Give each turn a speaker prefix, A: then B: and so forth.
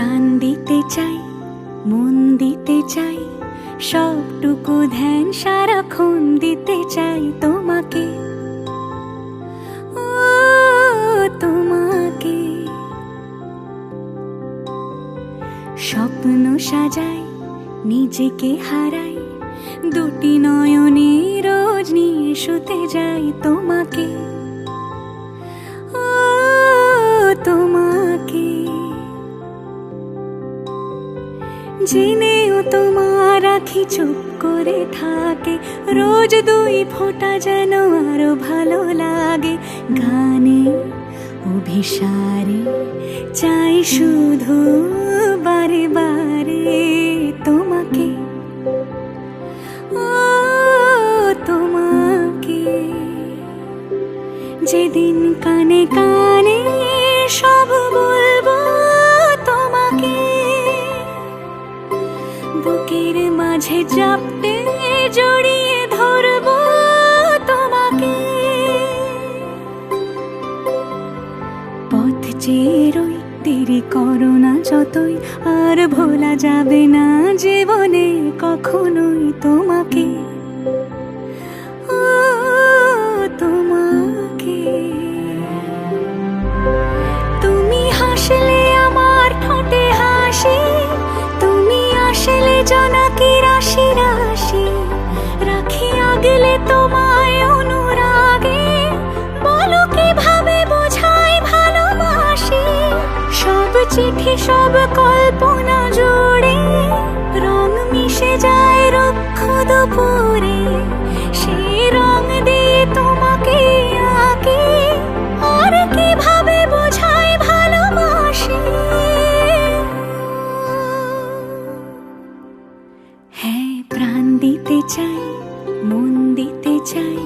A: প্রাণ দিতে চাই, মন দিতে চাই, সবটুকু ধ্যান সারাক্ষণ দিতে চাই তোমাকে, ও তোমাকে। স্বপ্ন সাজাই, নিজেকে হারাই, দুটি নয়নে রোজ নিয়ে শুতে যাই তোমাকে, ও তোমাকে। জেনেও তোমার আখি চুপ করে থাকে, রোজ দুই ফোঁটা যেন আরো ভালো লাগে। গানে অভিসারে চাই শুধু বারে বারে তোমাকে, ও তোমাকে। যেদিন কানে কানে সব বলবো তোমাকে, বুকের মাঝে চাপতে জড়িয়ে ধরবো তোমাকে। পথ চেয়ে রই, দেরি করো না যতই, আর ভোলা যাবে না জীবনে কখনোই তোমাকে, ও তোমাকে। তুমি হাসলে আমার ঠোঁটে হাসি, তুমি আসলে জোনাকি রাশি রাশি, রাখি আগলে তোমায় অনুরাগে, বলো কিভাবে বোঝাই ভালোবাসি। সব চিঠি সব কল্পনা জুড়ে রং মিশে যায় রুক্ষ দুপুরে, সেই রং দিয়ে তোমাকে আঁকি, আর কিভাবে বোঝাই ভালোবাসি। হ্যাঁ, প্রাণ দিতে চাই, মন দিতে চাই,